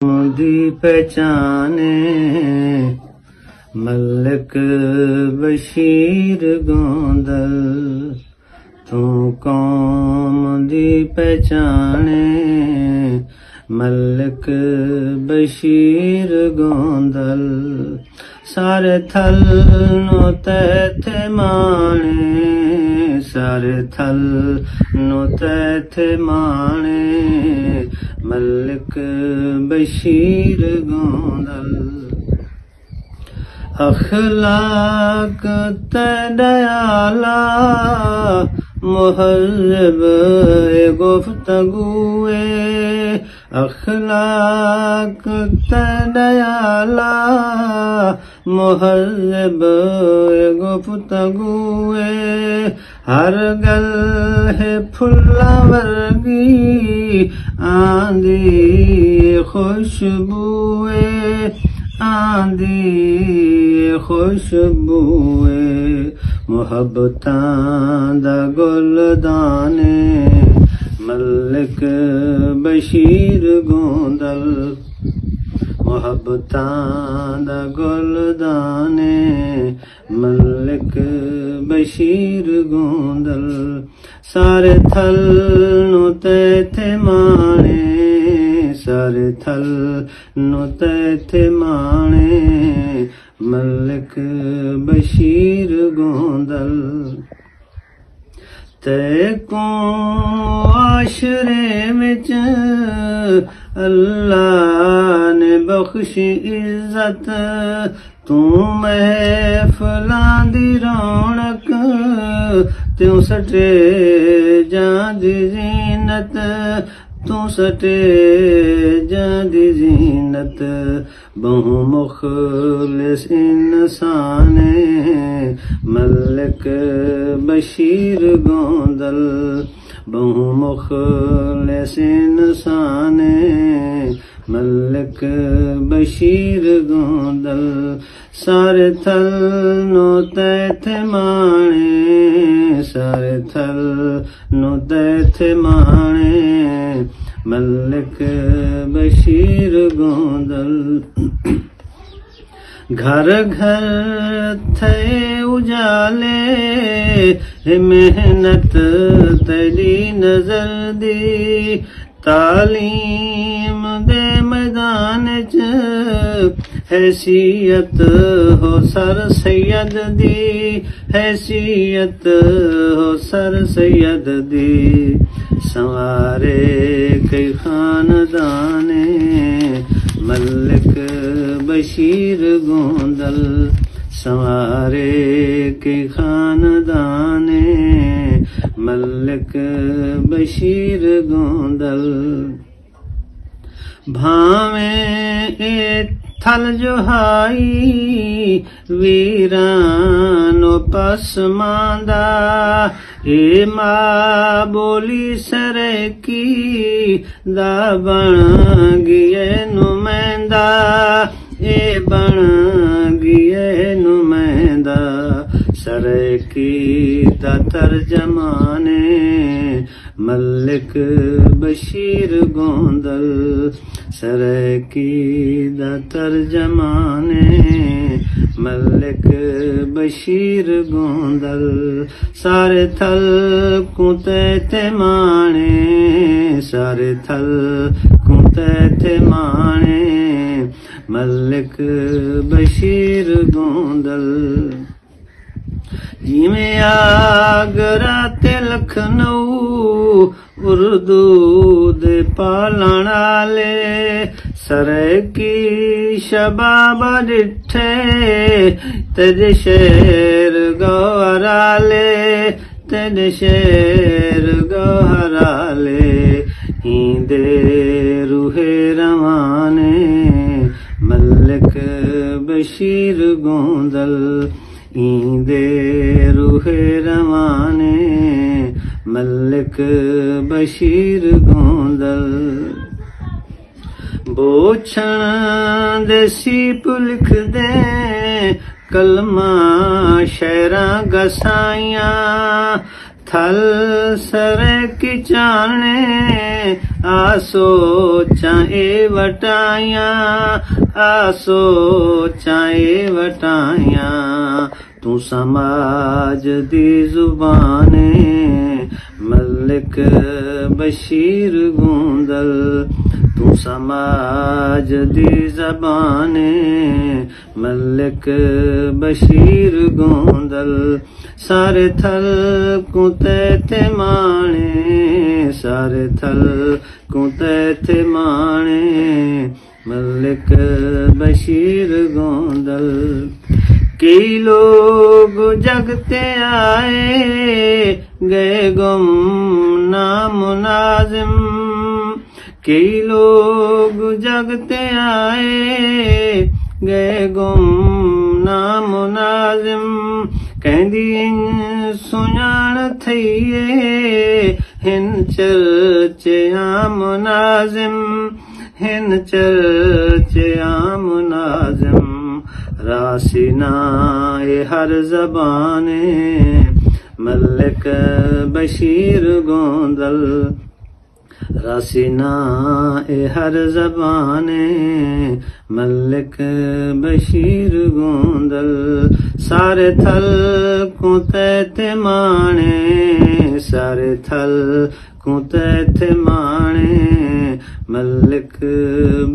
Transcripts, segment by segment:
दी पहचाने मलिक बशीर गोंदल तू कौम दी पहचाने मलिक बशीर गोंदल सारे थल नो तैथे माने सारे थल नो तैथे माने मलिक बशीर गोंदल अखलाक तदयाला मुहज़्ज़ब गुफ्तगूए अखलाक तदयाला मुहज़्ज़ब गुफ्तगूए हर गल है फुल्ला वर्गी आंधी खुशबुए आंधी खुशबुए मुहब्बतां दा गुलदाने मलिक बशीर गोंदल मुहब्बतां दा गुलदाने मलिक बशीर गोंदल सारे थल नु तैथे माने सारे थल नु तैथे माने मलिक बशीर गोंदल ते को आशरे विच अल्लाह ने बख्शी इज्जत तू महफिलां दी रौनक त्यों सटे जांदी जीनत तू सटे जांदी जीनत बहु मुखलिस इंसाने मलिक बशीर गोंदल बहु मुखलिस इंसाने मलिक बशीर गोंदल सारे थल नो तैथे माने सारे थल नो तैथे माने मलिक बशीर गोंदल घर घर थे उजाले मेहनत तेरी नजर दी तालीम दे मैदान च हैसियत हो सर सैयद दी हैसियत हो सर सैयद दी संवारे कई खानदाने मलिक बशीर गोंदल संवारे के खानदाने मलिक बशीर गोंदल भावे ए थल जोहाई वीरानो पसमांदा ए मां बोली सरकी दा बण गिए नुमैंदा ए बण गिए नुमैंदा सरकी दा तर्जमाने मलिक बशीर गोंदल सरकी दा तर्जमाने मलिक बशीर गोंदल सारे थल को तैथे माने सारे थल को तैथे माने मलिक बशीर गोंदल जिमें आगरा ते लखनऊ उर्दू दे पालण आले सरकी शबाबा डिठे तेरे शेर गौहराले तेरे शेर गौहराले हींदे रूहे रवाने मलिक बशीर गोंदल ईंदे रूहे रवाने मलिक बशीर गोंदल बोछण देसी पुलिख दे कलमा शहरा गसाइया थल सर की चाने आसो चाहे वटाया आसो चाहे वटाया तू समाज दी जुबाने मलिक बशीर गूंदल तू समाज दी ज़बाने मलिक बशीर गूंदल सारे थल को ते माणे सारे थल को ते माणे मलिक बशीर गूंदल कई लोग जगते आए गए गुम नाम नाजिम कई लोग जगते आए गए गुम नाम नाजिम कहंदी सुञाण थईए हिन चर्चे आम नाजिम हिन चर्चे आम नाजिम रासिना हर ज़बाने मलिक बशीर गूंदल रासिना हर ज़बाने मलिक बशीर गूंदल सारे थल को ते माणे सारे थल को ते माणे मलिक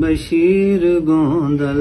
बशीर गूंदल।